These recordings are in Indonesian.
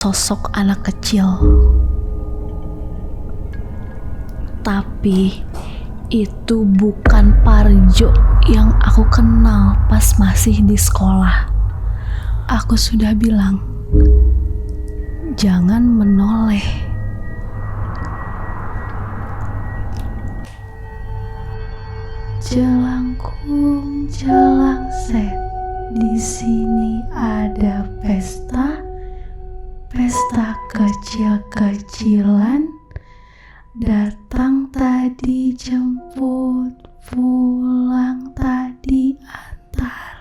sosok anak kecil. Tapi itu bukan Parjo yang aku kenal pas masih di sekolah. Aku sudah bilang, jangan menoleh. Jelangkung, jelangset, di sini ada pesta, pesta kecil-kecilan. Datang tadi jemput, pulang tadi antar.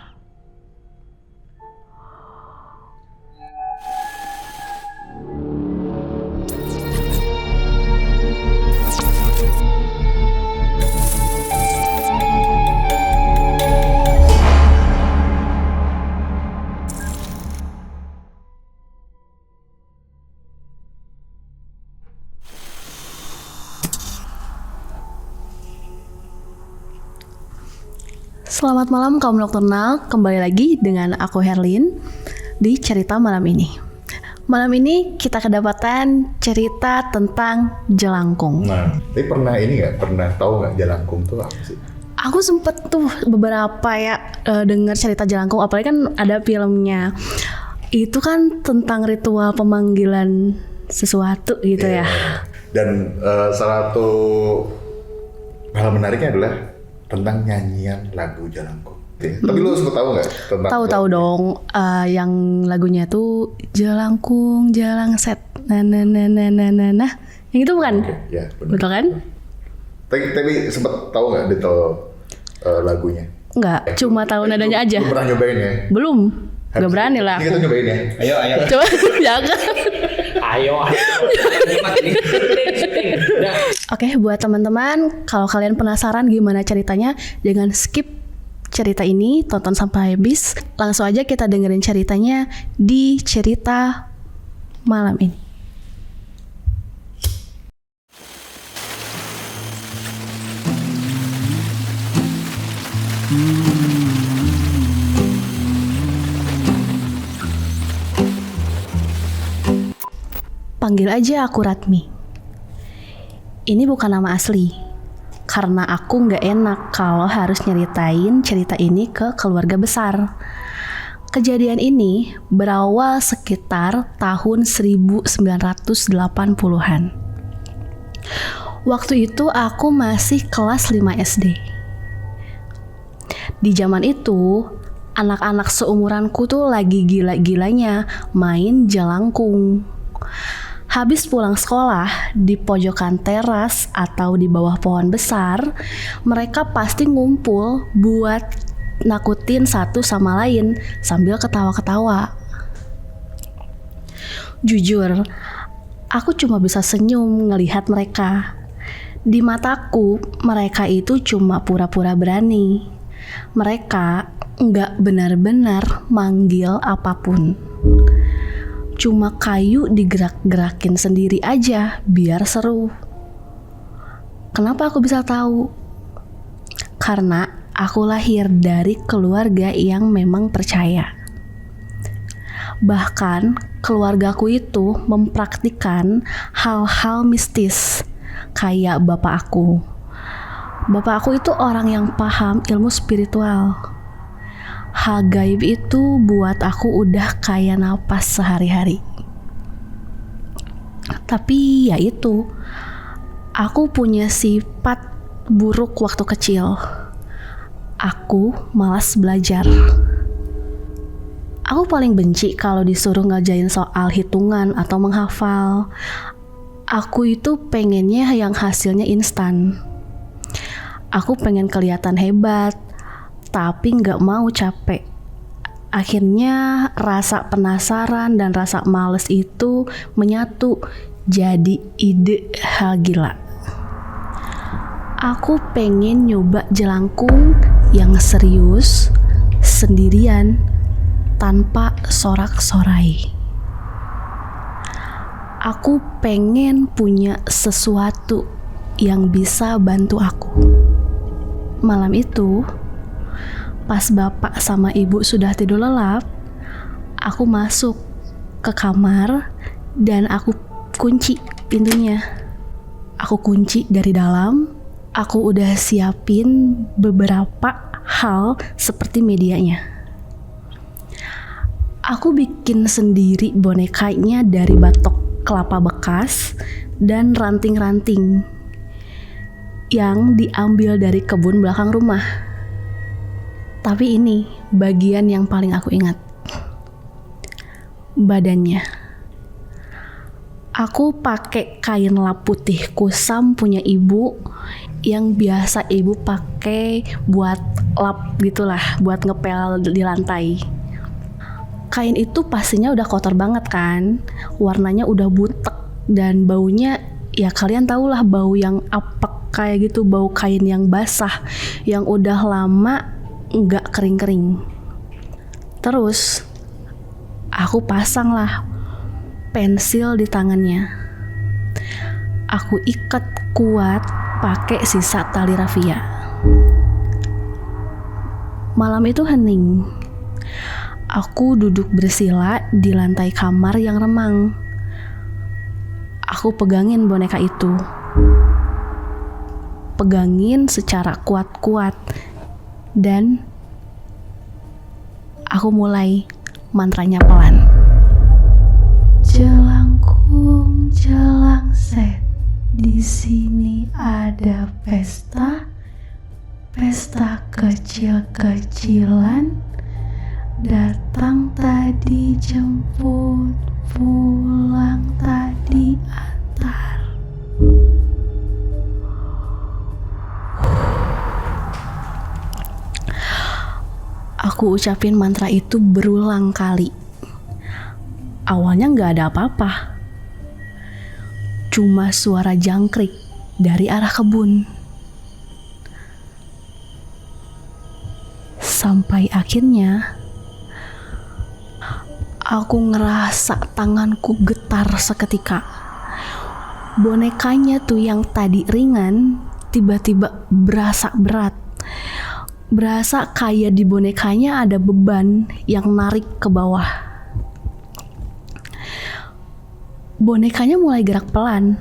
Selamat malam kaum nocturnal, kembali lagi dengan aku Herlin di cerita malam ini. Malam ini kita kedapatan cerita tentang jelangkung. Nah, tapi pernah tahu nggak jelangkung tuh apa sih? Aku sempet tuh beberapa dengar cerita jelangkung, apalagi kan ada filmnya. Itu kan tentang ritual pemanggilan sesuatu gitu ya. Dan salah satu hal menariknya adalah tentang nyanyian lagu jelangkung. Tapi lu sempat tahu nggak tentang? Tahu dong, yang lagunya tuh jelangkung, jelangset, nah. Yang itu bukan? Ya, benar. Betul kan? Tapi sempat tahu nggak detail lagunya? Enggak, cuma tahu nadanya aja. Lu pernah nyobain ya? Belum, nggak berani lah. Ini kita nyobain ya. Ayo. Coba, jangan. Ayo. Oke, buat teman-teman, kalau kalian penasaran gimana ceritanya, jangan skip cerita ini, tonton sampai habis. Langsung aja kita dengerin ceritanya di cerita malam ini. Panggil aja aku Ratmi. Ini bukan nama asli, karena aku nggak enak kalau harus nyeritain cerita ini ke keluarga besar. Kejadian ini berawal sekitar tahun 1980-an. Waktu itu aku masih kelas 5 SD. Di zaman itu, anak-anak seumuranku tuh lagi gila-gilanya main jelangkung. Habis pulang sekolah, di pojokan teras atau di bawah pohon besar, mereka pasti ngumpul buat nakutin satu sama lain sambil ketawa-ketawa. Jujur, aku cuma bisa senyum ngelihat mereka. Di mataku, mereka itu cuma pura-pura berani. Mereka nggak benar-benar manggil apapun. Cuma kayu digerak-gerakin sendiri aja biar seru. Kenapa aku bisa tahu? Karena aku lahir dari keluarga yang memang percaya. Bahkan keluargaku itu mempraktikkan hal-hal mistis kayak bapak aku. Bapak aku itu orang yang paham ilmu spiritual. Hal gaib itu buat aku udah kayak napas sehari-hari. Tapi ya itu, aku punya sifat buruk waktu kecil. Aku malas belajar. Aku paling benci kalau disuruh ngerjain soal hitungan atau menghafal. Aku itu pengennya yang hasilnya instan. Aku pengen kelihatan hebat, tapi nggak mau capek. Akhirnya rasa penasaran dan rasa males itu menyatu jadi ide hal gila. Aku pengen nyoba jelangkung yang serius, sendirian, tanpa sorak-sorai. Aku pengen punya sesuatu yang bisa bantu aku. Malam itu, pas bapak sama ibu sudah tidur lelap, aku masuk ke kamar dan aku kunci pintunya. Aku kunci dari dalam. Aku udah siapin beberapa hal seperti medianya. Aku bikin sendiri bonekanya dari batok kelapa bekas dan ranting-ranting yang diambil dari kebun belakang rumah. Tapi ini bagian yang paling aku ingat. Badannya. Aku pakai kain lap putih kusam punya ibu yang biasa ibu pakai buat lap gitulah, buat ngepel di lantai. Kain itu pastinya udah kotor banget kan, warnanya udah butek dan baunya ya kalian tahulah bau yang apek kayak gitu, bau kain yang basah yang udah lama nggak kering-kering. Terus aku pasang lah pensil di tangannya. Aku ikat kuat pakai sisa tali rafia. Malam itu hening. Aku duduk bersila di lantai kamar yang remang. Aku pegangin boneka itu. Pegangin secara kuat-kuat. Dan aku mulai mantranya pelan. Jelangkung, jelangset, di sini ada pesta, pesta kecil-kecilan, datang tadi jemput, pulang tadi antar. Aku ucapin mantra itu berulang kali. Awalnya gak ada apa-apa. Cuma suara jangkrik dari arah kebun. Sampai akhirnya aku ngerasa tanganku getar seketika. Bonekanya tuh yang tadi ringan tiba-tiba berasa berat. Berasa kayak di bonekanya ada beban yang narik ke bawah. Bonekanya mulai gerak pelan,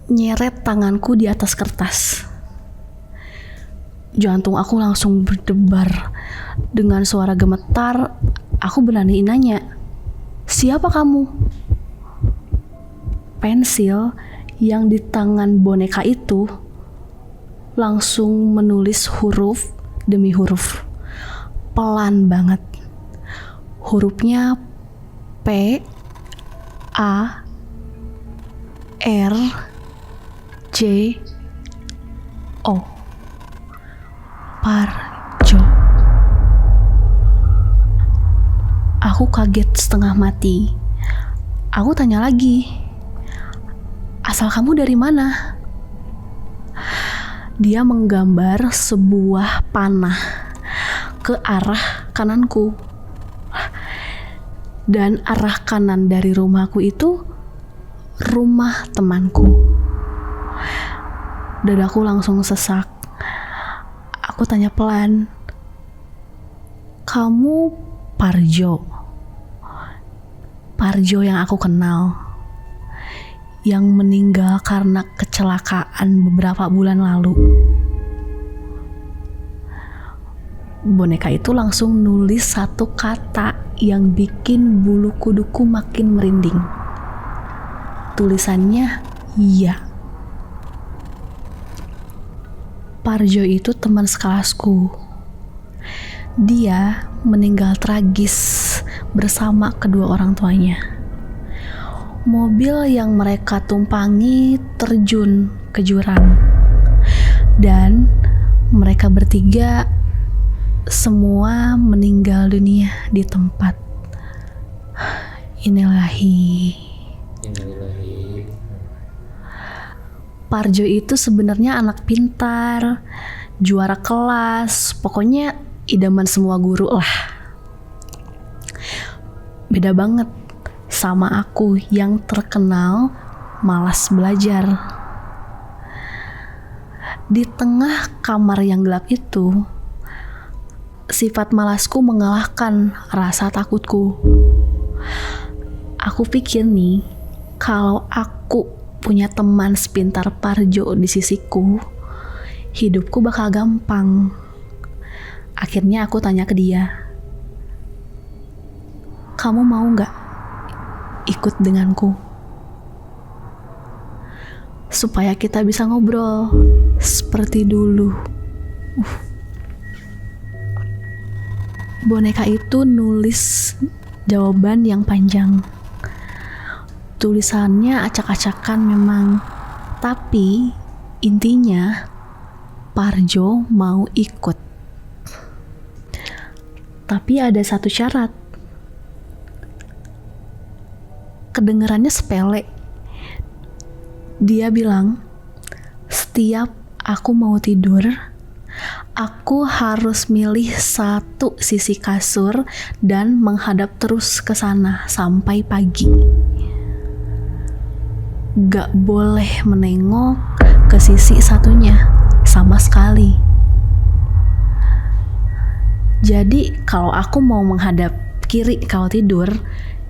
nyeret tanganku di atas kertas. Jantung aku langsung berdebar. Dengan suara gemetar, aku berani nanya, "Siapa kamu?" Pensil yang di tangan boneka itu langsung menulis huruf demi huruf. Pelan banget. Hurufnya P, A, R, J, O. Parjo. Aku kaget setengah mati. Aku tanya lagi, "Asal kamu dari mana?" Dia menggambar sebuah panah ke arah kananku. Dan arah kanan dari rumahku itu rumah temanku. Dadaku langsung sesak. Aku tanya pelan, "Kamu Parjo?" Parjo yang aku kenal, yang meninggal karena kecelakaan beberapa bulan lalu. Boneka itu langsung nulis satu kata yang bikin bulu kuduku makin merinding. Tulisannya "iya". Parjo itu teman sekelasku. Dia meninggal tragis bersama kedua orang tuanya. Mobil yang mereka tumpangi terjun ke jurang. Dan mereka bertiga semua meninggal dunia di tempat. Innalillahi. Parjo itu sebenarnya anak pintar, juara kelas, pokoknya idaman semua guru lah. Beda banget sama aku yang terkenal malas belajar. Di tengah kamar yang gelap itu, sifat malasku mengalahkan rasa takutku. Aku pikir nih, kalau aku punya teman sepintar Parjo di sisiku, hidupku bakal gampang. Akhirnya aku tanya ke dia, kamu mau gak ikut denganku? Supaya kita bisa ngobrol seperti dulu. Boneka itu nulis jawaban yang panjang. Tulisannya acak-acakan memang, tapi intinya Parjo mau ikut. Tapi ada satu syarat. Kedengarannya sepele. Dia bilang, setiap aku mau tidur, aku harus milih satu sisi kasur dan menghadap terus ke sana sampai pagi. Gak boleh menengok ke sisi satunya sama sekali. Jadi kalau aku mau menghadap kiri kalau tidur,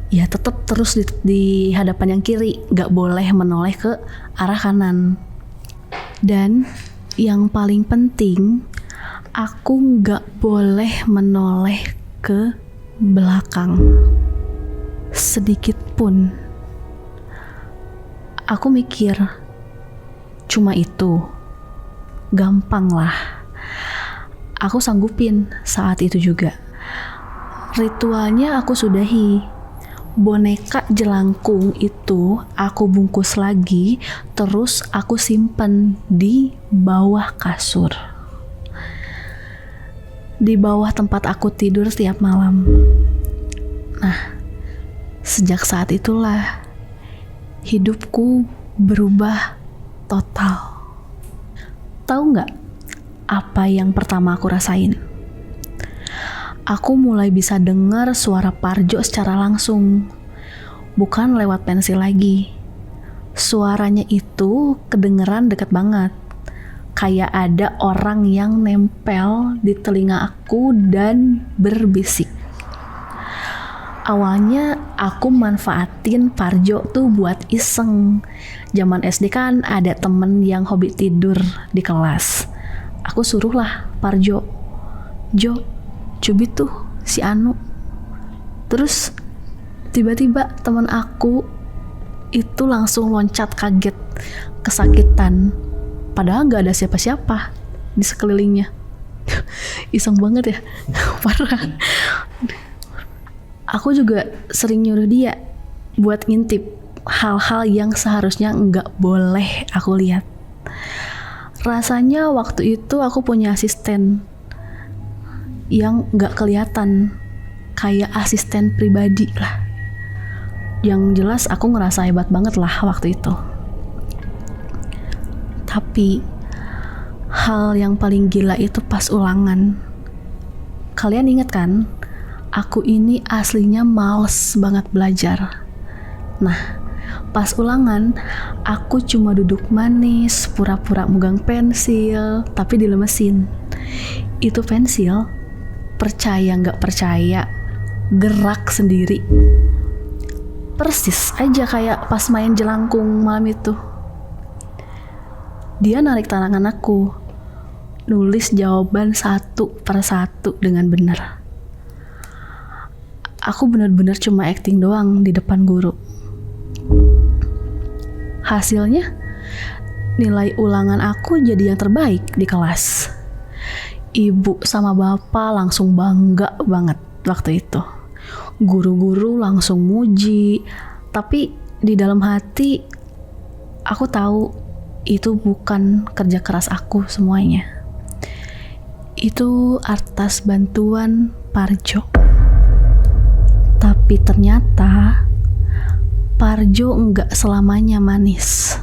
ya tetap terus di hadapan yang kiri, gak boleh menoleh ke arah kanan. Dan yang paling penting, aku gak boleh menoleh ke belakang sedikit pun. Aku mikir, cuma itu, gampang lah. Aku sanggupin saat itu juga. Ritualnya aku sudahi. Boneka jelangkung itu aku bungkus lagi, terus aku simpen di bawah kasur. Di bawah tempat aku tidur tiap malam. Nah, sejak saat itulah hidupku berubah total. Tahu nggak apa yang pertama aku rasain? Aku mulai bisa dengar suara Parjo secara langsung, bukan lewat pensil lagi. Suaranya itu kedengeran deket banget, kayak ada orang yang nempel di telinga aku dan berbisik. Awalnya aku manfaatin Parjo tuh buat iseng. Zaman SD kan ada temen yang hobi tidur di kelas. Aku suruhlah Parjo, Jo, cubit tuh si Anu. Terus tiba-tiba teman aku itu langsung loncat kaget, kesakitan. Padahal gak ada siapa-siapa di sekelilingnya. Iseng banget ya. Parah. Aku juga sering nyuruh dia buat ngintip hal-hal yang seharusnya nggak boleh aku lihat. Rasanya waktu itu aku punya asisten yang nggak kelihatan, kayak asisten pribadi lah. Yang jelas aku ngerasa hebat banget lah waktu itu. Tapi hal yang paling gila itu pas ulangan. Kalian ingat kan? Aku ini aslinya males banget belajar. Nah, pas ulangan, aku cuma duduk manis, pura-pura megang pensil, tapi dilemesin. Itu pensil, percaya nggak percaya, gerak sendiri. Persis aja kayak pas main jelangkung malam itu. Dia narik tangan aku, nulis jawaban satu per satu dengan benar. Aku benar-benar cuma acting doang di depan guru. Hasilnya, nilai ulangan aku jadi yang terbaik di kelas. Ibu sama bapak langsung bangga banget waktu itu. Guru-guru langsung muji, tapi di dalam hati aku tahu itu bukan kerja keras aku semuanya. Itu atas bantuan Parjo. Tapi ternyata Parjo enggak selamanya manis.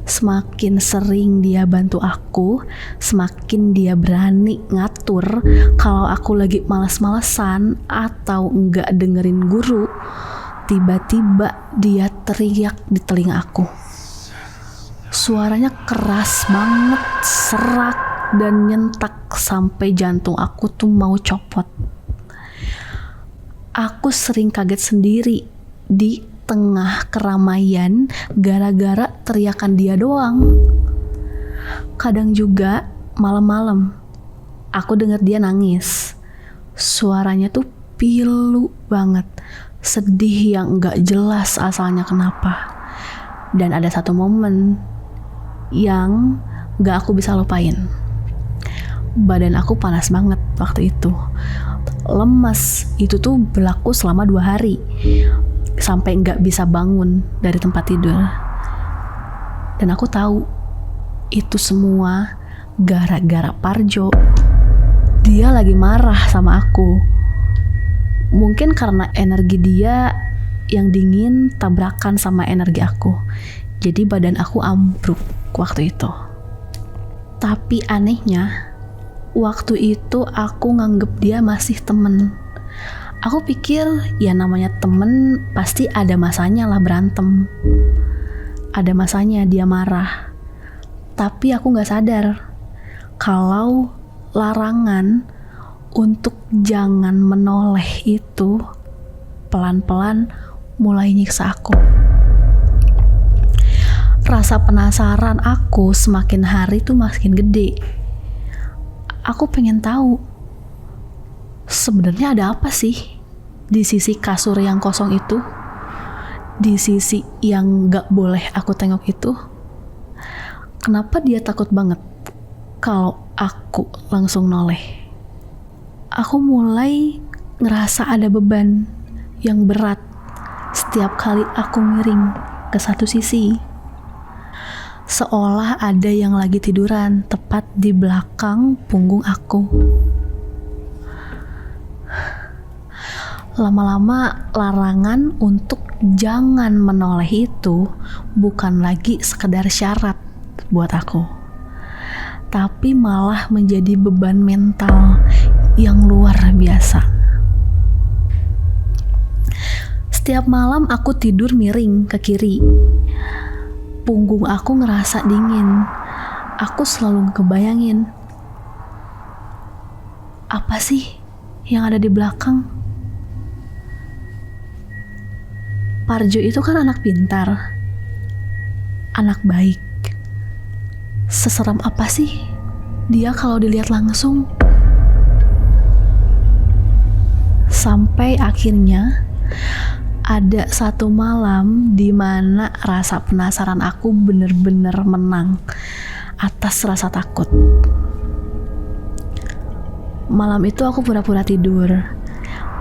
Semakin sering dia bantu aku, semakin dia berani ngatur kalau aku lagi malas-malesan atau enggak dengerin guru. Tiba-tiba dia teriak di telinga aku. Suaranya keras banget, serak dan nyentak sampai jantung aku tuh mau copot. Aku sering kaget sendiri di tengah keramaian gara-gara teriakan dia doang. Kadang juga malam-malam aku dengar dia nangis. Suaranya tuh pilu banget, sedih yang gak jelas asalnya kenapa. Dan ada satu momen yang gak aku bisa lupain. Badan aku panas banget waktu itu, lemas. Itu tuh berlaku selama 2 hari, sampai gak bisa bangun dari tempat tidur. Dan aku tahu itu semua gara-gara Parjo. Dia lagi marah sama aku. Mungkin karena energi dia yang dingin tabrakan sama energi aku. Jadi badan aku ambruk waktu itu. Tapi anehnya, waktu itu aku nganggep dia masih temen. Aku pikir ya namanya temen pasti ada masanya lah berantem. Ada masanya dia marah. Tapi aku gak sadar kalau larangan untuk jangan menoleh itu pelan-pelan mulai nyiksa aku. Rasa penasaran aku semakin hari tuh makin gede. Aku pengen tahu sebenarnya ada apa sih di sisi kasur yang kosong itu, di sisi yang gak boleh aku tengok itu. Kenapa dia takut banget kalau aku langsung noleh? Aku mulai ngerasa ada beban yang berat setiap kali aku miring ke satu sisi. Seolah ada yang lagi tiduran tepat di belakang punggung aku. Lama-lama larangan untuk jangan menoleh itu bukan lagi sekedar syarat buat aku, tapi malah menjadi beban mental yang luar biasa. Setiap malam aku tidur miring ke kiri. Punggung aku ngerasa dingin. Aku selalu kebayangin, apa sih yang ada di belakang? Parjo itu kan anak pintar, anak baik. Seseram apa sih dia kalau dilihat langsung? Sampai akhirnya ada satu malam di mana rasa penasaran aku bener-bener menang atas rasa takut. Malam itu aku pura-pura tidur.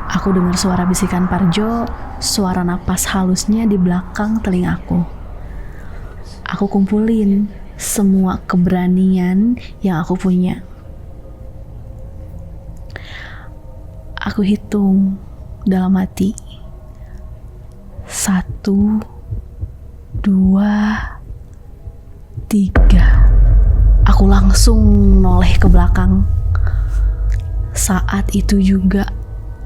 Aku dengar suara bisikan Parjo, suara napas halusnya di belakang telingaku. Aku kumpulin semua keberanian yang aku punya. Aku hitung dalam hati. 1, 2, 3. Aku langsung noleh ke belakang. Saat itu juga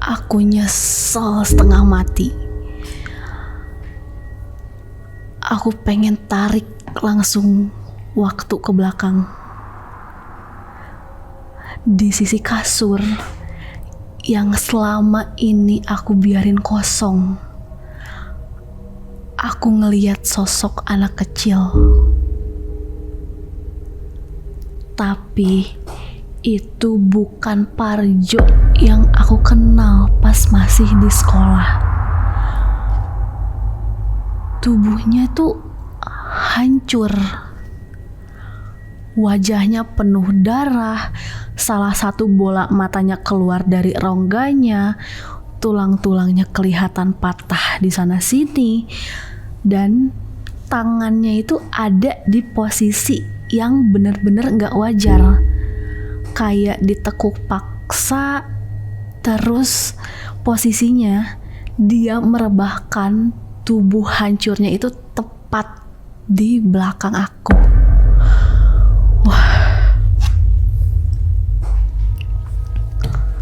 aku nyesel setengah mati. Aku pengen tarik langsung waktu ke belakang. Di sisi kasur yang selama ini aku biarin kosong, aku ngeliat sosok anak kecil. Tapi itu bukan Parjo yang aku kenal pas masih di sekolah. Tubuhnya tuh hancur. Wajahnya penuh darah, salah satu bola matanya keluar dari rongganya, tulang-tulangnya kelihatan patah di sana sini, dan tangannya itu ada di posisi yang bener-bener gak wajar, kayak ditekuk paksa. Terus posisinya dia merebahkan tubuh hancurnya itu tepat di belakang aku.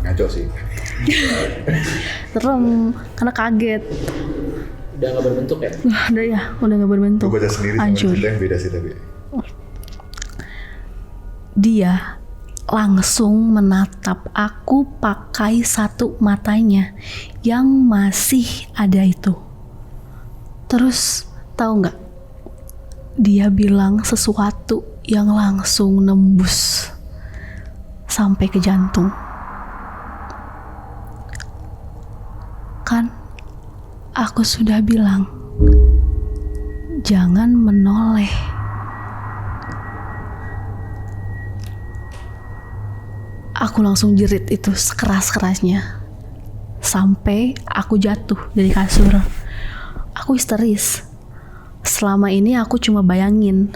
Ngaco sih. Serem, karena kaget. Udah nggak berbentuk ya? Udah gak berbentuk. Gue baca sendiri sama Hancur. cerita yang beda sih tapi. Dia langsung menatap aku pakai satu matanya yang masih ada itu. Terus tahu nggak? Dia bilang sesuatu yang langsung nembus sampai ke jantung. Kan aku sudah bilang, jangan menoleh. Aku langsung jerit itu sekeras-kerasnya. Sampai aku jatuh dari kasur. Aku histeris. Selama ini aku cuma bayangin,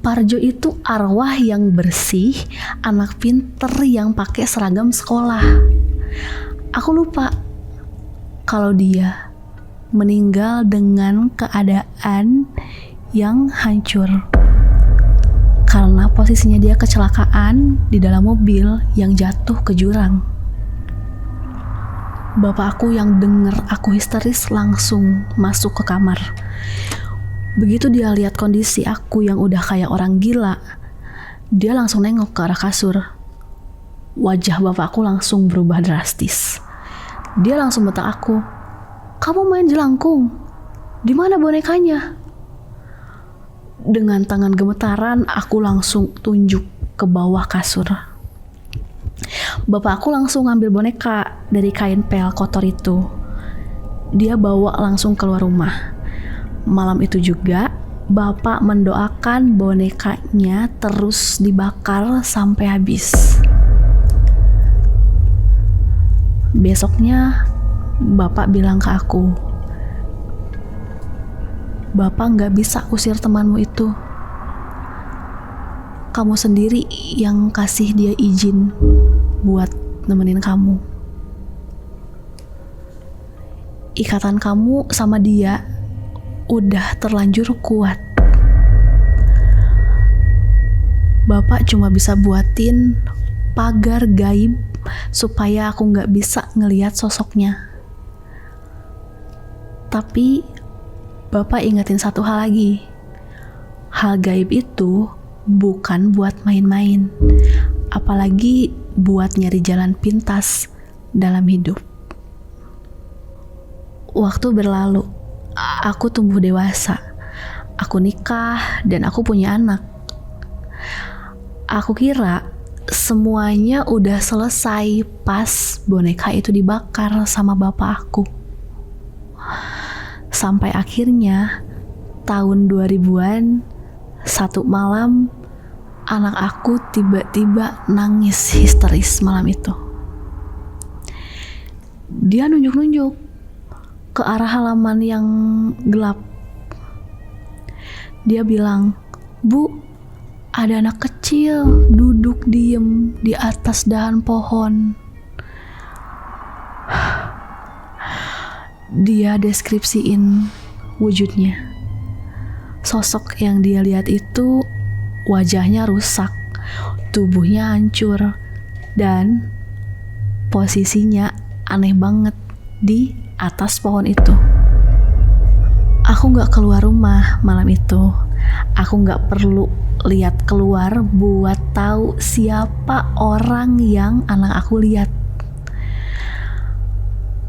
Parjo itu arwah yang bersih, anak pinter yang pakai seragam sekolah. Aku lupa kalau dia meninggal dengan keadaan yang hancur. Karena posisinya dia kecelakaan di dalam mobil yang jatuh ke jurang. Bapak aku yang denger aku histeris langsung masuk ke kamar. Begitu dia lihat kondisi aku yang udah kayak orang gila, dia langsung nengok ke arah kasur. Wajah bapak aku langsung berubah drastis. Dia langsung bentak aku, "Kamu main jelangkung? Di mana bonekanya?" Dengan tangan gemetaran, aku langsung tunjuk ke bawah kasur. Bapak aku langsung ngambil boneka dari kain pel kotor itu. Dia bawa langsung keluar rumah. Malam itu juga, bapak mendoakan bonekanya terus dibakar sampai habis. Besoknya, bapak bilang ke aku, "Bapak gak bisa usir temanmu itu. Kamu sendiri yang kasih dia izin buat nemenin kamu. Ikatan kamu sama dia udah terlanjur kuat. Bapak cuma bisa buatin pagar gaib supaya aku gak bisa ngelihat sosoknya. Tapi Bapak ingetin satu hal lagi. Hal gaib itu bukan buat main-main, apalagi buat nyari jalan pintas dalam hidup." Waktu berlalu, aku tumbuh dewasa. Aku nikah dan aku punya anak. Aku kira semuanya udah selesai pas boneka itu dibakar sama bapak aku. Sampai akhirnya tahun 2000-an, satu malam anak aku tiba-tiba nangis histeris malam itu. Dia nunjuk-nunjuk ke arah halaman yang gelap. Dia bilang, "Bu, ada anak kecil duduk diem di atas dahan pohon." Dia deskripsiin wujudnya. Sosok yang dia lihat itu wajahnya rusak, tubuhnya hancur, dan posisinya aneh banget di atas pohon itu. Aku gak keluar rumah malam itu. Aku gak perlu lihat keluar buat tahu siapa orang yang anak aku lihat.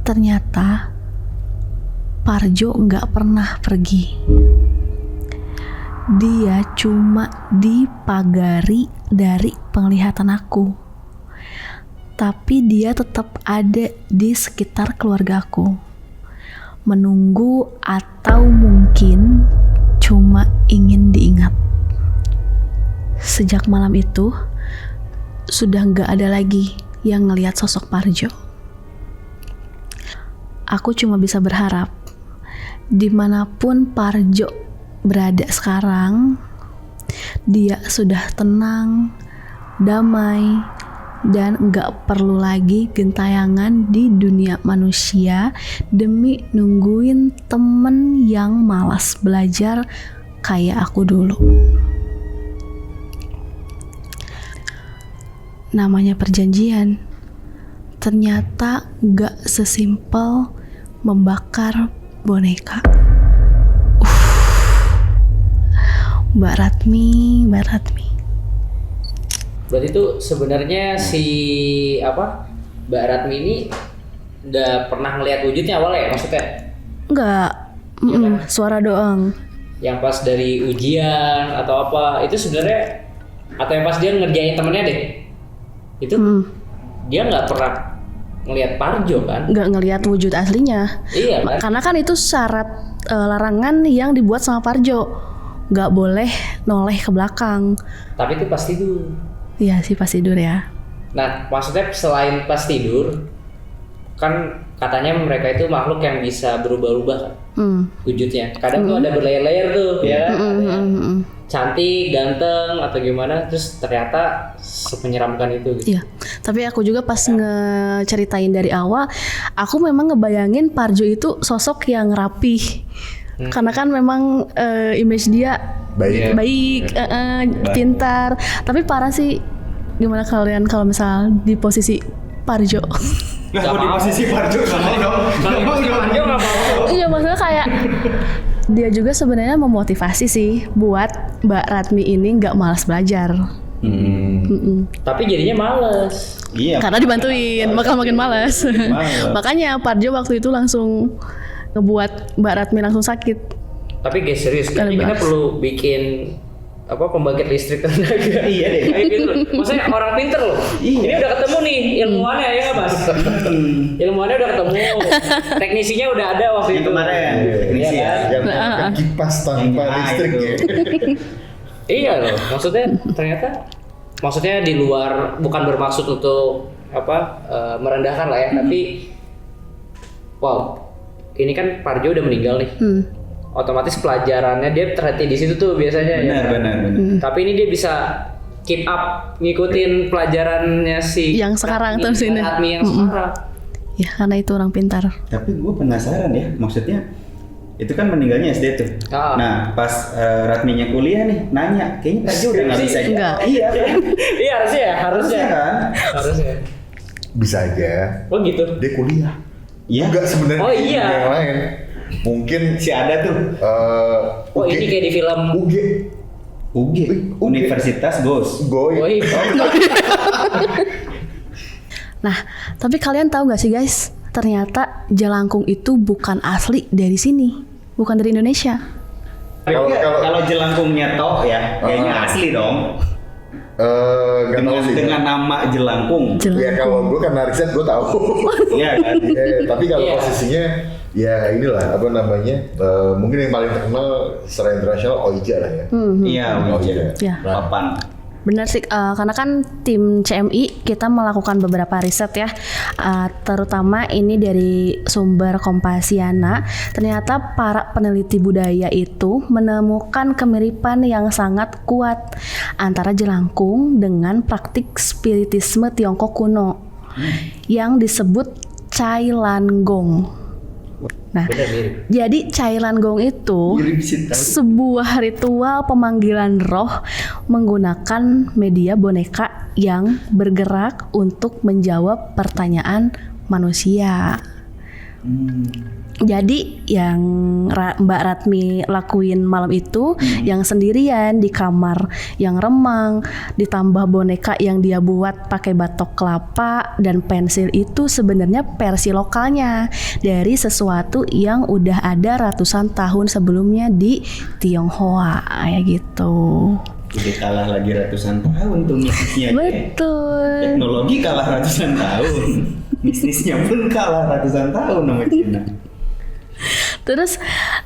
Ternyata Parjo gak pernah pergi. Dia cuma dipagari dari penglihatan aku. Tapi dia tetap ada di sekitar keluargaku. Menunggu atau mungkin cuma ingin diingat. Sejak malam itu, sudah gak ada lagi yang ngelihat sosok Parjo. Aku cuma bisa berharap dimanapun Parjo berada sekarang, dia sudah tenang, damai, dan gak perlu lagi gentayangan di dunia manusia demi nungguin temen yang malas belajar kayak aku dulu. Namanya perjanjian, ternyata gak sesimpel membakar boneka. Mbak Ratmi. Berarti itu sebenarnya si Mbak Ratmi ini udah pernah ngelihat wujudnya awalnya, maksudnya? Enggak. Ya kan? suara doang. Yang pas dari ujian atau apa itu sebenarnya, atau yang pas dia ngerjain temennya deh, itu dia nggak pernah ngelihat Parjo kan? Nggak ngelihat wujud aslinya. Iya kan? Karena kan itu syarat larangan yang dibuat sama Parjo, nggak boleh noleh ke belakang. Tapi itu pas tidur. Iya sih pas tidur ya. Nah, maksudnya selain pas tidur, kan katanya mereka itu makhluk yang bisa berubah-ubah kan wujudnya. Kadang tuh ada berlayer-layer tuh, ya kan? Cantik, ganteng, atau gimana, terus ternyata semenyeramkan itu gitu. Iya. Tapi aku juga pas ngeceritain dari awal, aku memang ngebayangin Parjo itu sosok yang rapih. Karena kan memang image dia baik, pintar. Tapi parah sih, gimana kalian kalau misal di posisi Parjo? Nggak mau di posisi Parjo sama dong. Kalau di posisi Parjo nggak mau. Iya, maksudnya kayak dia juga sebenarnya memotivasi sih buat Mbak Ratmi ini nggak malas belajar. Tapi jadinya males. Iya. Karena dibantuin, bakal makin malas. Makanya Parjo waktu itu langsung ngebuat Mbak Ratmi langsung sakit. Tapi guys serius, kayaknya kita perlu bikin pembangkit listrik tenaga. Iya deh. Kayak gitu loh. Maksudnya orang pinter loh. Iya. Ini udah ketemu nih ilmuannya ya nggak Mas? Ilmuannya udah ketemu. Teknisinya udah ada waktu Yang itu. kemarin, teknisi ya. Yang bukan kipas tanpa listrik itu. ya. Iya loh. Maksudnya di luar, bukan bermaksud untuk merendahkan lah ya, tapi wow, ini kan Parjo udah meninggal nih. Otomatis pelajarannya dia terhenti di situ tuh biasanya. Benar. Tapi ini dia bisa keep up ngikutin pelajarannya si Yang sekarang tuh sini. Ratmi yang sekarang. Ya karena itu orang pintar. Tapi gue penasaran ya, maksudnya itu kan meninggalnya SD tuh. Nah pas Ratminya kuliah nih, nanya, kayaknya Parjo udah nggak bisa. Enggak. Iya kan? Iya harusnya kan? Harusnya. Bisa aja. Oh gitu. Dia kuliah. Iya. Enggak sebenarnya. Oh, iya. Yang lain. Mungkin Si ada tuh. Oh ini kayak di film UG. Universitas Ghost. Goy. Woi. Nah, tapi kalian tahu nggak sih guys? Ternyata jelangkung itu bukan asli dari sini, bukan dari Indonesia. Kalau jelangkungnya toh ya, kayaknya asli dong. Nggak tahu sih. Dengan nama jelangkung. Ya kalau gue karena riset gue tahu. Iya kan? Tapi kalau Iya. posisinya ya inilah mungkin yang paling terkenal secara internasional Oija lah ya. Iya, Oija. Ya. Papan. Benar sih, karena kan tim CMI kita melakukan beberapa riset ya, terutama ini dari sumber Kompasiana. Ternyata para peneliti budaya itu menemukan kemiripan yang sangat kuat antara jelangkung dengan praktik spiritisme Tiongkok kuno yang disebut Cai Lan Gong. Nah, jadi Cai Lan Gong itu sebuah ritual pemanggilan roh menggunakan media boneka yang bergerak untuk menjawab pertanyaan manusia. Jadi yang Mbak Ratmi lakuin malam itu yang sendirian di kamar yang remang, ditambah boneka yang dia buat pakai batok kelapa dan pensil itu sebenarnya versi lokalnya dari sesuatu yang udah ada ratusan tahun sebelumnya di Tionghoa kayak gitu. Udah kalah lagi ratusan tahun tuh bisnisnya. Betul. Teknologi kalah ratusan tahun. Bisnisnya pun kalah ratusan tahun sama Cina. Terus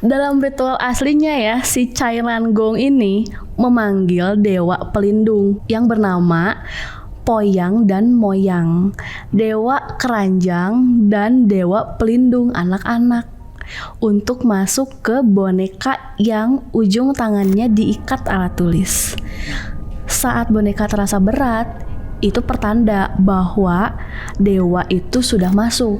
dalam ritual aslinya ya, si Cai Lan Gong ini memanggil dewa pelindung yang bernama Poyang dan Moyang, dewa keranjang dan dewa pelindung anak-anak, untuk masuk ke boneka yang ujung tangannya diikat alat tulis. Saat boneka terasa berat, itu pertanda bahwa dewa itu sudah masuk.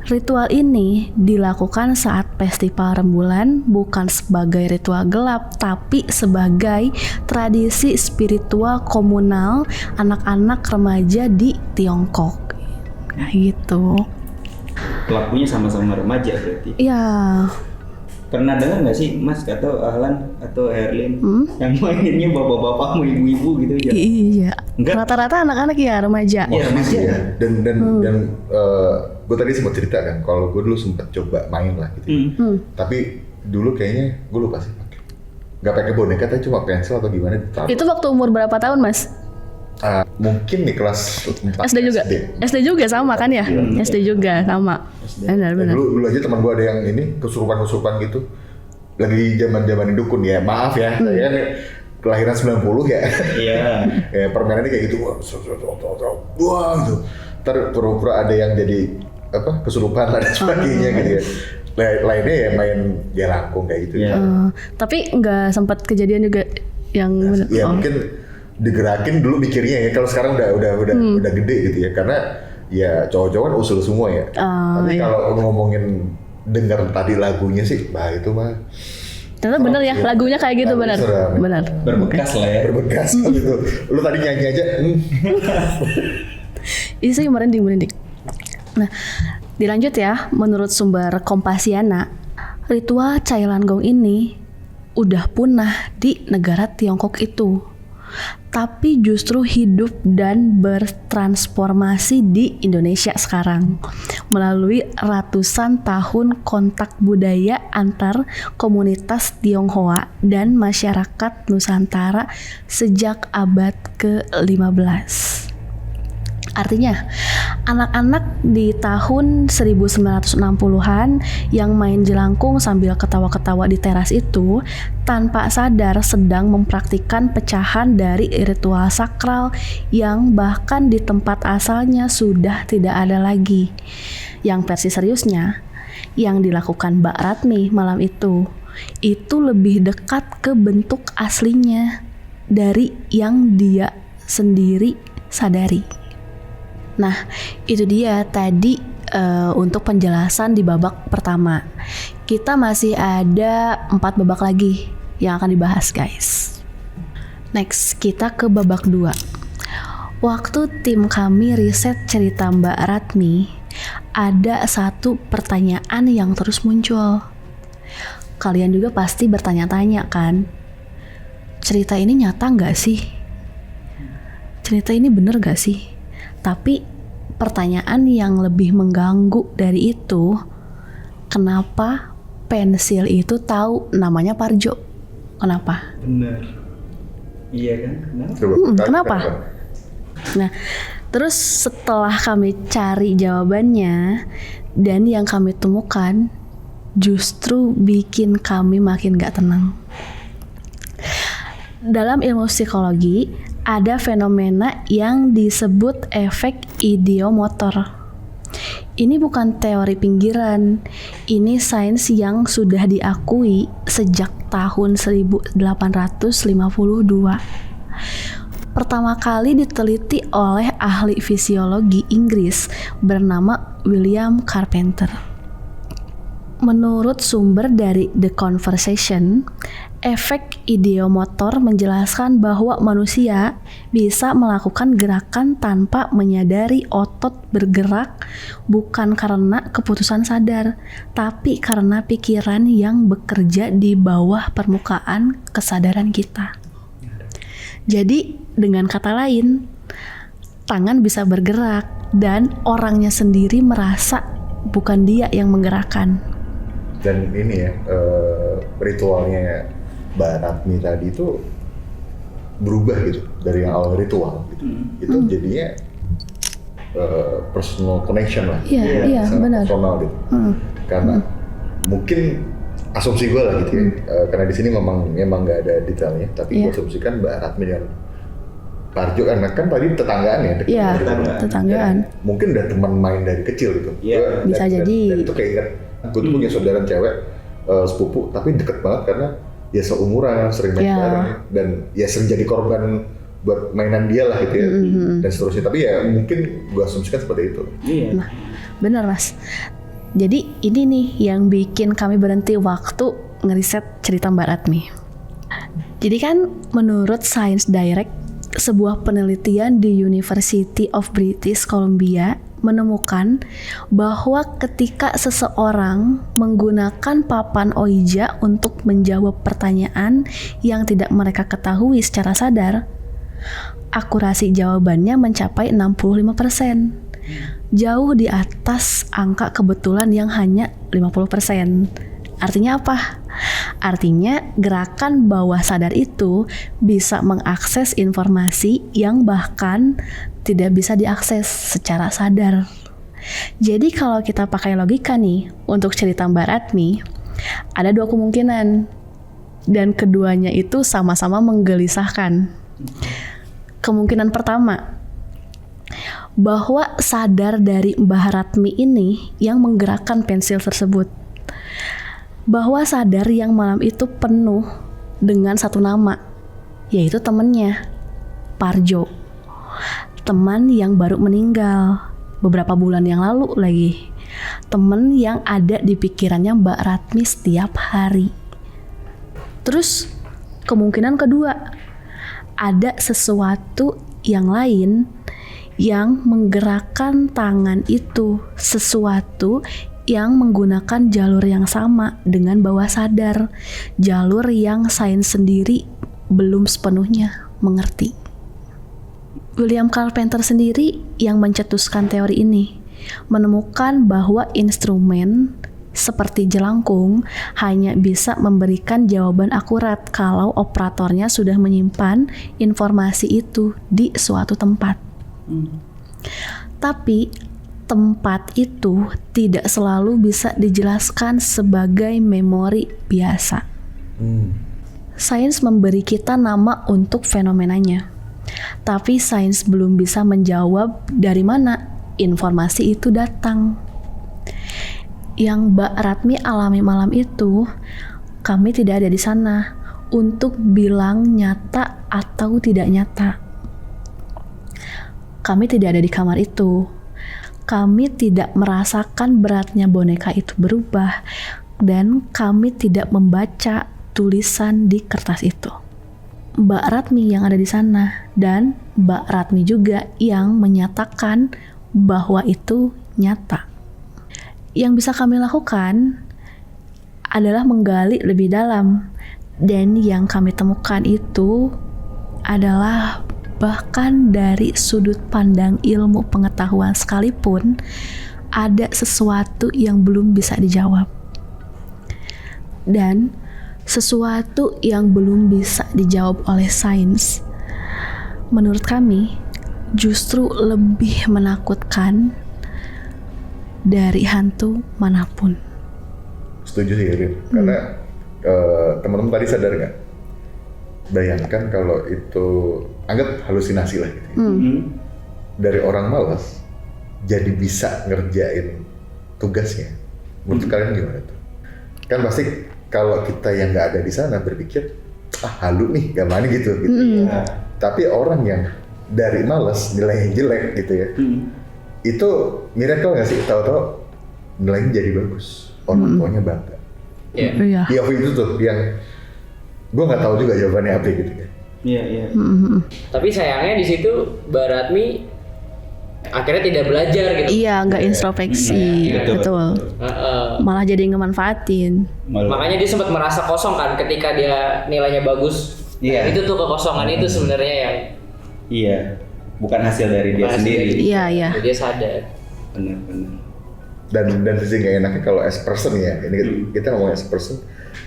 Ritual ini dilakukan saat festival rembulan, bukan sebagai ritual gelap, tapi sebagai tradisi spiritual komunal anak-anak remaja di Tiongkok. Nah gitu. Pelakunya sama-sama remaja berarti. Iya. Pernah dengar nggak sih Mas atau Ahlan atau Herlin yang mainnya bapak-bapak mau ibu-ibu gitu ya? Iya. Enggak. Rata-rata anak-anak ya remaja. Iya, remaja. Ya. Dan gue tadi sempat cerita kan, kalau gue dulu sempat coba main lah gitu. Tapi dulu kayaknya gue lupa sih pakai. Nggak pakai boneka tapi cuma pensil atau gimana ditaruh. Itu waktu umur berapa tahun, Mas? Mungkin nih kelas 4 SD juga. SD juga sama kan ya? SD juga sama. Benar. Dulu aja teman gue ada yang ini kesurupan gitu. Lagi zaman dukun ya. Maaf ya, saya kan kelahiran 90 ya. Iya. Ya permainannya kayak gitu. Wah, gitu. Ntar pura-pura ada yang jadi kesurupan dan sebagainya gitu ya. Lainnya ya main jelangkung kayak gitu. Tapi nggak sempat kejadian juga yang ya mungkin digerakin dulu mikirnya ya, kalau sekarang udah gede gitu ya, karena ya cowok-cowok kan usul semua ya. Tapi kalau ngomongin denger tadi lagunya sih, itu mah ternyata bener ya, lagunya kayak gitu. Bener. Berbekas lah ya. Berbekas gitu. Lu tadi nyanyi aja. Ini sih merinding. Nah, dilanjut ya. Menurut sumber Kompasiana, ritual Cailanggong ini udah punah di negara Tiongkok itu, tapi justru hidup dan bertransformasi di Indonesia sekarang melalui ratusan tahun kontak budaya antar komunitas Tionghoa dan masyarakat Nusantara sejak abad ke-15. Artinya, anak-anak di tahun 1960-an yang main jelangkung sambil ketawa-ketawa di teras itu tanpa sadar sedang mempraktikkan pecahan dari ritual sakral yang bahkan di tempat asalnya sudah tidak ada lagi. Yang versi seriusnya, yang dilakukan Mbak Ratmi malam itu lebih dekat ke bentuk aslinya dari yang dia sendiri sadari. Nah, itu dia tadi untuk penjelasan di babak pertama. Kita masih ada 4 babak lagi yang akan dibahas, guys. Next, kita ke babak 2. Waktu tim kami riset cerita Mbak Ratmi, ada satu pertanyaan yang terus muncul. Kalian juga pasti bertanya-tanya kan? Cerita ini nyata nggak sih? Cerita ini bener nggak sih? Tapi pertanyaan yang lebih mengganggu dari itu, kenapa pensil itu tahu namanya Parjo? Kenapa? Bener. Iya kan? Kenapa? Nah, terus setelah kami cari jawabannya dan yang kami temukan justru bikin kami makin gak tenang. Dalam ilmu psikologi, ada fenomena yang disebut efek ideomotor. Ini bukan teori pinggiran, ini sains yang sudah diakui sejak tahun 1852. Pertama kali diteliti oleh ahli fisiologi Inggris bernama William Carpenter. Menurut sumber dari The Conversation, efek ideomotor menjelaskan bahwa manusia bisa melakukan gerakan tanpa menyadari otot bergerak bukan karena keputusan sadar, tapi karena pikiran yang bekerja di bawah permukaan kesadaran kita. Jadi, dengan kata lain, tangan bisa bergerak dan orangnya sendiri merasa bukan dia yang menggerakkan. Dan ini ya, ritualnya Mbak Ratmi tadi itu berubah gitu dari yang awal ritual gitu. Itu jadinya personal connection lah. Iya, benar. Personal gitu. Karena mungkin asumsi gue lah gitu ya. Karena di sini memang nggak ada detailnya, tapi gue asumsikan Mbak Ratmi dengan Parjo kan tadi tetanggaan ya. Iya, tetanggaan. Mungkin udah teman main dari kecil gitu. Bisa jadi. Dan itu kayak ingat, gue tuh punya saudara cewek sepupu, tapi deket banget karena ya seumuran, sering main bareng, dan ya sering jadi korban buat mainan dia lah gitu ya, dan seterusnya. Tapi ya mungkin gue asumsikan seperti itu. Nah, benar Mas. Jadi ini nih yang bikin kami berhenti waktu ngeriset cerita Mbak Ratmi. Jadi kan menurut Science Direct, sebuah penelitian di University of British Columbia menemukan bahwa ketika seseorang menggunakan papan Ouija untuk menjawab pertanyaan yang tidak mereka ketahui secara sadar, akurasi jawabannya mencapai 65%. Jauh di atas angka kebetulan yang hanya 50%. Artinya apa? Artinya gerakan bawah sadar itu bisa mengakses informasi yang bahkan tidak bisa diakses secara sadar. Jadi kalau kita pakai logika nih untuk cerita Mbak Ratmi, ada 2 kemungkinan dan keduanya itu sama-sama menggelisahkan. Kemungkinan pertama, bahwa sadar dari Mbak Ratmi ini yang menggerakkan pensil tersebut. Bahwa sadar yang malam itu penuh dengan satu nama, yaitu temannya, Parjo. Teman yang baru meninggal beberapa bulan yang lalu lagi. Teman yang ada di pikirannya Mbak Ratmi setiap hari. Terus kemungkinan kedua, ada sesuatu yang lain yang menggerakkan tangan itu, sesuatu yang menggunakan jalur yang sama dengan bawah sadar, jalur yang sains sendiri belum sepenuhnya mengerti. William Carpenter sendiri yang mencetuskan teori ini menemukan bahwa instrumen seperti jelangkung hanya bisa memberikan jawaban akurat kalau operatornya sudah menyimpan informasi itu di suatu tempat. Tapi tempat itu tidak selalu bisa dijelaskan sebagai memori biasa. Sains memberi kita nama untuk fenomenanya, tapi sains belum bisa menjawab dari mana informasi itu datang. Yang Mbak Ratmi alami malam itu, kami tidak ada di sana untuk bilang nyata atau tidak nyata. Kami tidak ada di kamar itu. Kami tidak merasakan beratnya boneka itu berubah, dan kami tidak membaca tulisan di kertas itu. Mbak Ratmi yang ada di sana, dan Mbak Ratmi juga yang menyatakan bahwa itu nyata. Yang bisa kami lakukan adalah menggali lebih dalam, dan yang kami temukan itu adalah bahkan dari sudut pandang ilmu pengetahuan sekalipun, ada sesuatu yang belum bisa dijawab. Dan sesuatu yang belum bisa dijawab oleh sains, menurut kami, justru lebih menakutkan dari hantu manapun. Setuju sih, Rin. Karena teman-teman tadi sadar nggak? Bayangkan kalau itu anggap halusinasi lah gitu. Dari orang malas jadi bisa ngerjain tugasnya. Menurut kalian gimana tuh? Kan pasti kalau kita yang nggak ada di sana berpikir halu nih, gampang gitu. Ya. Tapi orang yang dari malas nilainya jelek gitu ya, itu miracle nggak sih? Tahu-tahu nilainya jadi bagus, orang tuanya bangga. Iya. Iya, itu tuh yang gue nggak tahu juga jawabannya apa gitu kan. Iya. Tapi sayangnya di situ Mbak Ratmi akhirnya tidak belajar gitu. Iya, nggak introspeksi, betul. Malah jadi ngemanfaatin. Makanya dia sempat merasa kosong kan ketika dia nilainya bagus. Iya. Itu tuh kekosongan itu sebenarnya yang. Iya. Bukan hasil dari dia sendiri. Iya. Dia sadar. Benar. Dan sisi nggak enaknya kalau as person ya, ini kita ngomong as person,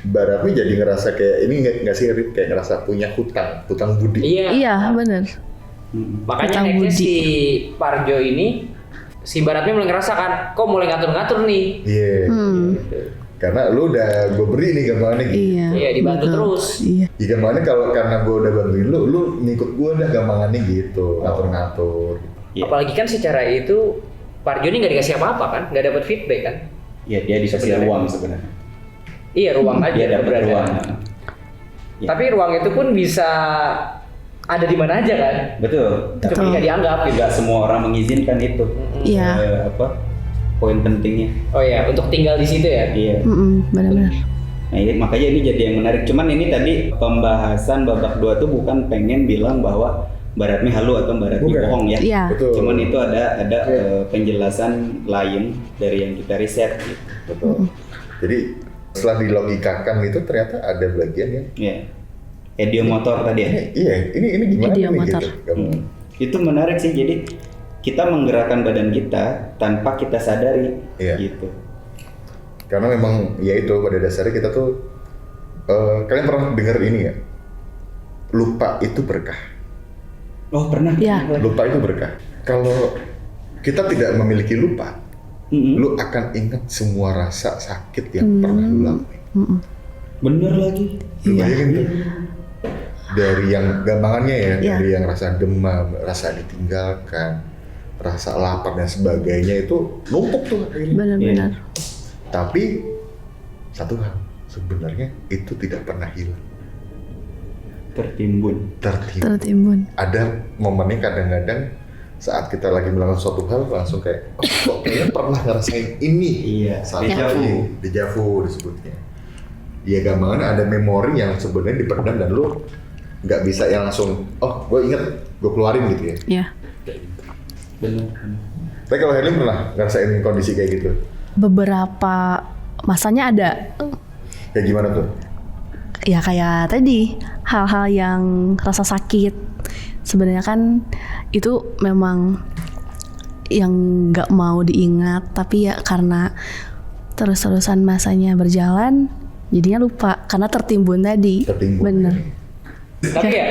Mbak Ratmi jadi ngerasa kayak ini nggak sih, kayak ngerasa punya hutang budi. Iya, benar. Makanya akhirnya si Parjo ini, si Mbak Ratmi mulai ngerasa kan, kok mulai ngatur-ngatur nih. Iya. Karena lu udah gue beri nih gampangannya gitu. Iya, dibantu terus. Iya. Ya gampangannya kalau karena gue udah bantuin lu ngikut gue dah gampangannya gitu, ngatur-ngatur. Apalagi kan secara itu Parjo ini nggak dikasih apa-apa kan, nggak dapat feedback kan? Iya, dia dikasih ruang sebenarnya. Iya, ruang aja. Dia dapat ruang. Ya. Tapi ruang itu pun bisa ada di mana aja kan? Betul. Tapi nggak dianggap. Tidak semua orang mengizinkan itu. Iya. Poin pentingnya. Oh ya, untuk tinggal di situ ya? Iya. Benar-benar. Nah, makanya ini jadi yang menarik. Cuman ini tadi pembahasan babak 2 tuh bukan pengen bilang bahwa Mbak Ratmi halu atau Mbak Ratmi bohong ya. Iya. Cuman itu ada penjelasan lain dari yang kita riset gitu. Betul. Jadi setelah dilogikakan itu ternyata ada bagian yang Idiomotor tadi ya. Iya, ini gimana nih gitu. Itu menarik sih. Jadi kita menggerakkan badan kita tanpa kita sadari gitu. Karena memang ya itu pada dasarnya kita tuh kalian pernah dengar ini ya? Lupa itu berkah. Oh pernah. Ya. Lupa itu berkah. Kalau kita tidak memiliki lupa, lu akan ingat semua rasa sakit yang pernah lu lalui. Bener lagi. Lu bayangin tuh. Dari yang gampangannya ya, dari yang rasa demam, rasa ditinggalkan, rasa lapar dan sebagainya itu numpuk tuh akhirnya. Benar-benar. Tapi satu hal, sebenarnya itu tidak pernah hilang. Tertimbun. Ada momennya kadang-kadang saat kita lagi melakukan suatu hal langsung kayak, oh, kok kayaknya pernah ngerasain ini. Iya. Deja vu disebutnya. Ya gampangannya ada memori yang sebenarnya dipendam dan lu nggak bisa yang langsung, oh gue inget, gue keluarin gitu ya. Iya. Bener. Tapi kalau Herlin pernah ngerasain kondisi kayak gitu? Beberapa masanya ada. Kayak gimana tuh? Ya kayak tadi, hal-hal yang rasa sakit. Sebenarnya kan itu memang yang nggak mau diingat, tapi ya karena terus-terusan masanya berjalan, jadinya lupa karena tertimbun tadi. Bener. Tapi ya,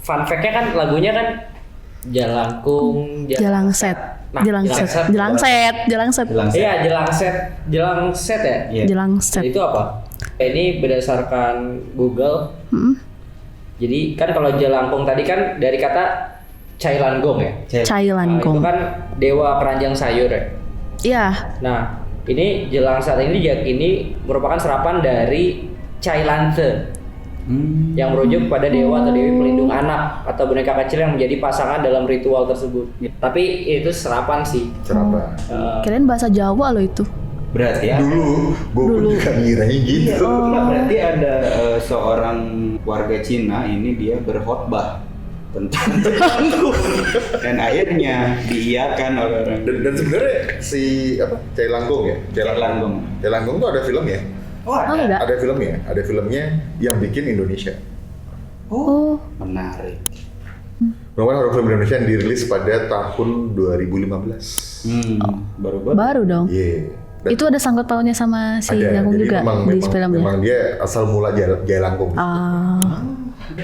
fun fact-nya kan lagunya kan Jalangkung, Jelangset. Nah, Jelangset. Iya, Jelangset ya? Iya. Jelangset. Itu apa? Ini berdasarkan Google. Jadi kan kalau Jelangkung tadi kan dari kata Cailanggong ya? Cailanggong. Itu kan dewa keranjang sayur ya? Iya. Nah, ini Jelangset ini merupakan serapan dari Cailanthe. Yang merujuk pada dewa atau dewi pelindung anak atau boneka kecil yang menjadi pasangan dalam ritual tersebut. Tapi itu serapan sih. Serapan. Kirain bahasa Jawa loh itu. Berarti ya. Gue juga ngiranya gitu. Berarti ada seorang warga Cina ini dia berkhotbah tentang Jelangkung dan akhirnya diiyakan oleh orang. Dan sebenarnya si Cailanggong ya? Cailanggong tuh ada film ya? Oh, ada. Ada filmnya yang bikin Indonesia. Oh. Menarik. Memang ada film Indonesia yang dirilis pada tahun 2015. Baru dong. Iya. Itu ada sangkut pautnya sama si Jalangkung juga di filmnya. Memang dia asal mula Jalangkung.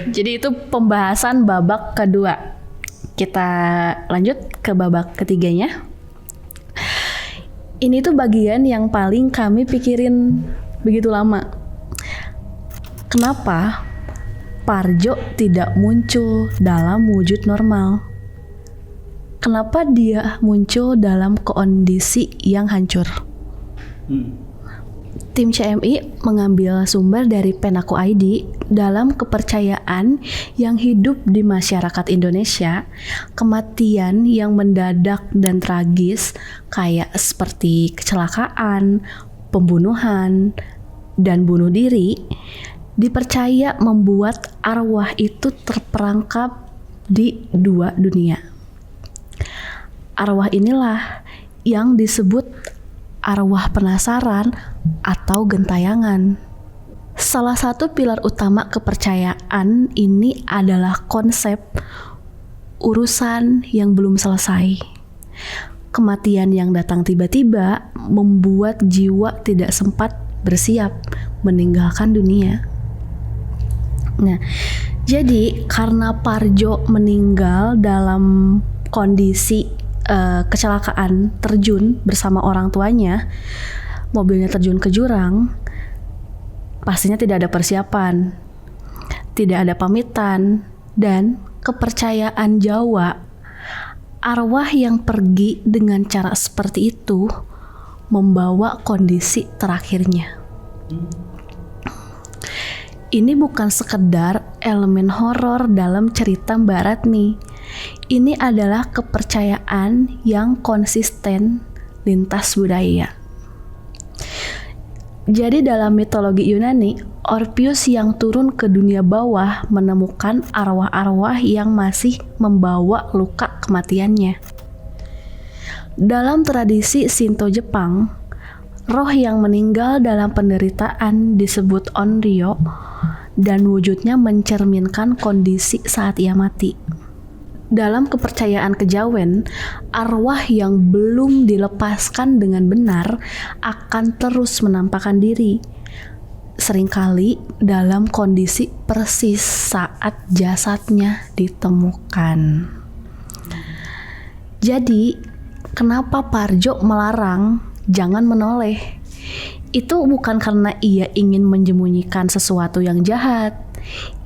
Jadi itu pembahasan babak kedua. Kita lanjut ke babak ketiganya. Ini tuh bagian yang paling kami pikirin begitu lama. Kenapa Parjo tidak muncul dalam wujud normal? Kenapa dia muncul dalam kondisi yang hancur? Tim CMI mengambil sumber dari Penaku ID dalam kepercayaan yang hidup di masyarakat Indonesia. Kematian yang mendadak dan tragis kayak seperti kecelakaan, pembunuhan, dan bunuh diri dipercaya membuat arwah itu terperangkap di dua dunia. Arwah inilah yang disebut arwah penasaran atau gentayangan. Salah satu pilar utama kepercayaan ini adalah konsep urusan yang belum selesai. Kematian yang datang tiba-tiba membuat jiwa tidak sempat bersiap meninggalkan dunia. Nah, jadi karena Parjo meninggal dalam kondisi kecelakaan terjun bersama orang tuanya, mobilnya terjun ke jurang, pastinya tidak ada persiapan, tidak ada pamitan, dan kepercayaan Jawa, arwah yang pergi dengan cara seperti itu membawa kondisi terakhirnya. Ini bukan sekedar elemen horor dalam cerita Mbak Ratmi. Ini adalah kepercayaan yang konsisten lintas budaya. Jadi dalam mitologi Yunani, Orpheus yang turun ke dunia bawah menemukan arwah-arwah yang masih membawa luka kematiannya. Dalam tradisi Shinto Jepang, roh yang meninggal dalam penderitaan disebut onryo dan wujudnya mencerminkan kondisi saat ia mati. Dalam kepercayaan kejawen, arwah yang belum dilepaskan dengan benar akan terus menampakkan diri. Seringkali dalam kondisi persis saat jasadnya ditemukan. Jadi, kenapa Parjo melarang jangan menoleh? Itu bukan karena ia ingin menyembunyikan sesuatu yang jahat.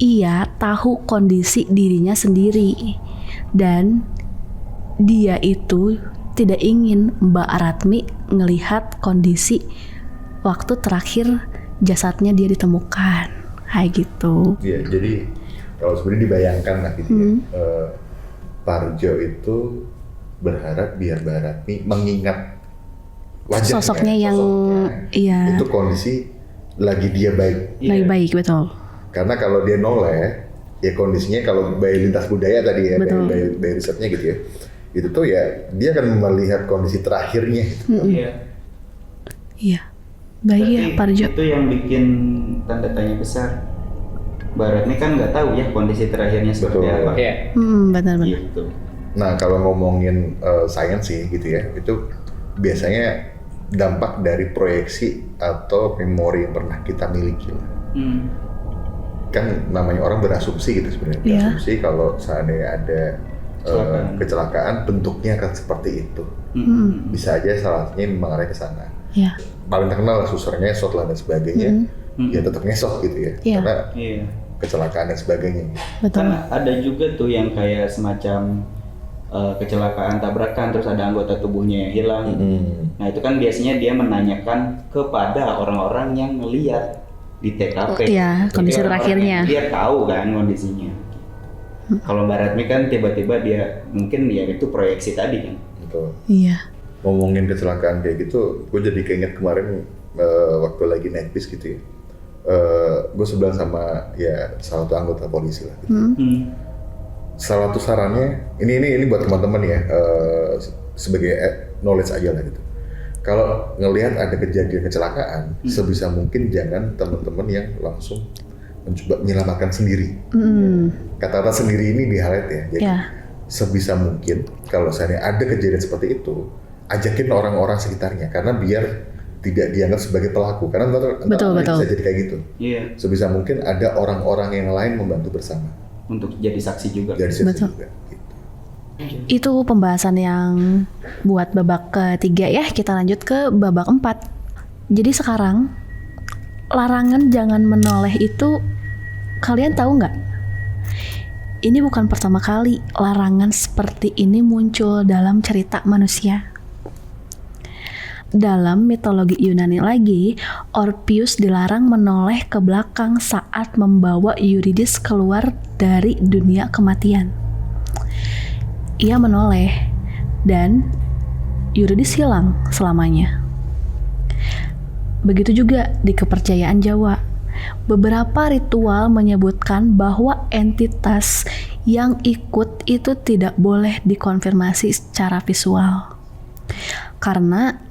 Ia tahu kondisi dirinya sendiri. Dan dia itu tidak ingin Mbak Ratmi ngelihat kondisi waktu terakhir jasadnya dia ditemukan. Kayak gitu. Iya, jadi kalau sebenarnya dibayangkan lah gitu ya, Parjo itu berharap biar Mbak Ratmi mengingat wajahnya, sosoknya yang iya, itu kondisi lagi dia baik. baik betul. Karena kalau dia noleh, ya kondisinya kalau bayi lintas budaya tadi ya, bayi risetnya gitu ya, itu tuh ya dia akan melihat kondisi terakhirnya. Iya. Iya. Baik ya Parjo. Itu yang bikin tanda tanya besar. Barat ini kan nggak tahu ya kondisi terakhirnya seperti apa. Iya. Benar-benar. Gitu. Nah kalau ngomongin sains sih gitu ya, itu biasanya dampak dari proyeksi atau memori yang pernah kita miliki lah. Kan namanya orang berasumsi gitu sebenarnya. Berasumsi kalau seandainya ada kecelakaan bentuknya akan seperti itu. Bisa aja salah satunya mengarah ke sana. Iya. Paling terkenal lah susur ngesot lah dan sebagainya. Ya tetap ngesot gitu ya. Iya. Karena kecelakaan dan sebagainya. Betul. Kan ada juga tuh yang kayak semacam kecelakaan tabrakan terus ada anggota tubuhnya yang hilang. Nah itu kan biasanya dia menanyakan kepada orang-orang yang ngelihat di TKP. Iya, kondisi terakhirnya. Dia tahu kan kondisinya. Kalau Mbak Ratmi kan tiba-tiba dia mungkin ya itu proyeksi tadi kan. Betul. Iya. Ngomongin kecelakaan kayak gitu, gue jadi keinget kemarin waktu lagi naik bis gitu ya. Gue sebelah sama ya salah satu anggota polisi lah. Gitu. Salah satu sarannya, ini buat teman-teman ya, sebagai knowledge aja lah gitu. Kalau ngelihat ada kejadian kecelakaan, sebisa mungkin jangan teman-teman yang langsung mencoba menyelamatkan sendiri. Kata-kata sendiri ini di highlight ya. Jadi sebisa mungkin kalau misalnya ada kejadian seperti itu, ajakin orang-orang sekitarnya karena biar tidak dianggap sebagai pelaku. Karena betul. Bisa jadi kayak gitu. Iya. Sebisa mungkin ada orang-orang yang lain membantu bersama. Untuk jadi saksi juga. Jadi saksi juga. Itu pembahasan yang buat babak ketiga ya. Kita lanjut ke babak 4. Jadi sekarang larangan jangan menoleh itu kalian tahu nggak? Ini bukan pertama kali larangan seperti ini muncul dalam cerita manusia. Dalam mitologi Yunani lagi, Orpheus dilarang menoleh ke belakang saat membawa Eurydice keluar dari dunia kematian. Ia menoleh dan Eurydice hilang selamanya. Begitu juga di kepercayaan Jawa. Beberapa ritual menyebutkan bahwa entitas yang ikut itu tidak boleh dikonfirmasi secara visual. Karena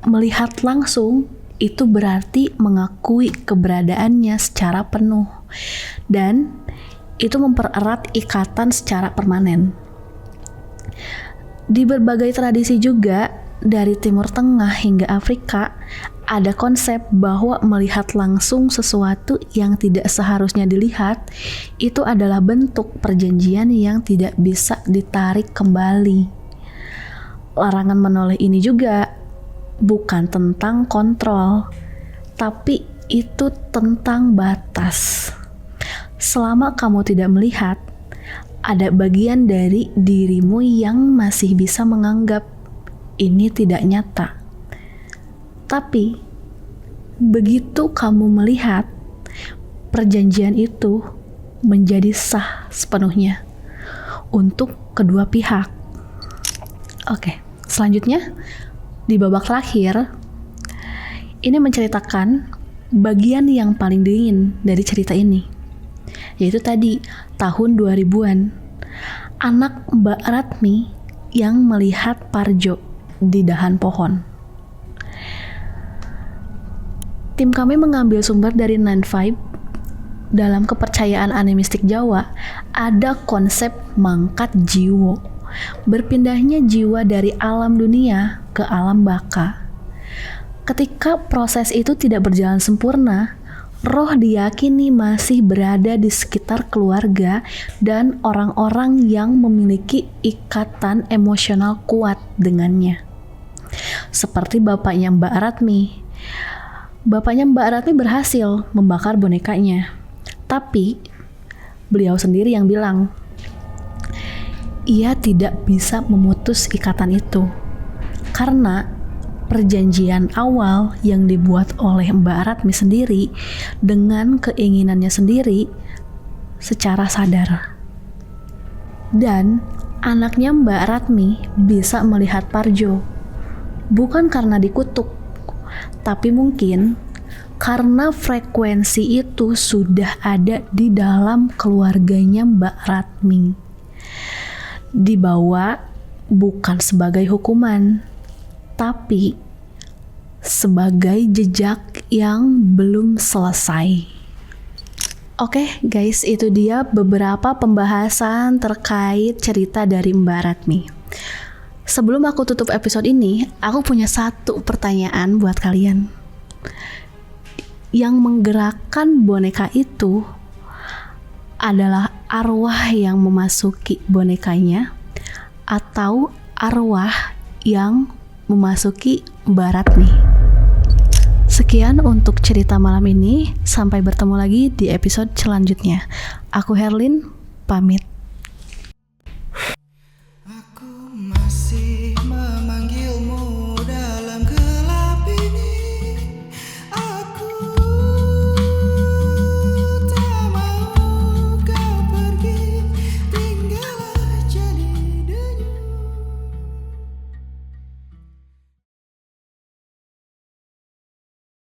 melihat langsung itu berarti mengakui keberadaannya secara penuh. Dan itu mempererat ikatan secara permanen. Di berbagai tradisi juga, dari Timur Tengah hingga Afrika, ada konsep bahwa melihat langsung sesuatu yang tidak seharusnya dilihat itu adalah bentuk perjanjian yang tidak bisa ditarik kembali. Larangan menoleh ini juga bukan tentang kontrol, tapi itu tentang batas. Selama kamu tidak melihat, ada bagian dari dirimu yang masih bisa menganggap ini tidak nyata. Tapi, begitu kamu melihat, perjanjian itu menjadi sah sepenuhnya untuk kedua pihak. Oke, selanjutnya di babak terakhir, ini menceritakan bagian yang paling dingin dari cerita ini, yaitu tadi tahun 2000-an, anak Mbak Ratmi yang melihat Parjo di dahan pohon. Tim kami mengambil sumber dari 9five dalam kepercayaan animistik Jawa, ada konsep mangkat jiwo. Berpindahnya jiwa dari alam dunia ke alam baka. Ketika proses itu tidak berjalan sempurna, roh diyakini masih berada di sekitar keluarga dan orang-orang yang memiliki ikatan emosional kuat dengannya. Seperti bapaknya Mbak Ratmi. Bapaknya Mbak Ratmi berhasil membakar bonekanya. Tapi beliau sendiri yang bilang, ia tidak bisa memutus ikatan itu. Karena perjanjian awal yang dibuat oleh Mbak Ratmi sendiri dengan keinginannya sendiri secara sadar. Dan anaknya Mbak Ratmi bisa melihat Parjo bukan karena dikutuk, tapi mungkin karena frekuensi itu sudah ada di dalam keluarganya Mbak Ratmi. Dibawa bukan sebagai hukuman, tapi sebagai jejak yang belum selesai. Oke guys, itu dia beberapa pembahasan terkait cerita dari Mbak Ratmi. Sebelum aku tutup episode ini, aku punya satu pertanyaan buat kalian. Yang menggerakkan boneka itu adalah arwah yang memasuki bonekanya atau arwah yang memasuki Mbak Ratmi. Sekian untuk cerita malam ini. Sampai bertemu lagi di episode selanjutnya. Aku Herlin, pamit.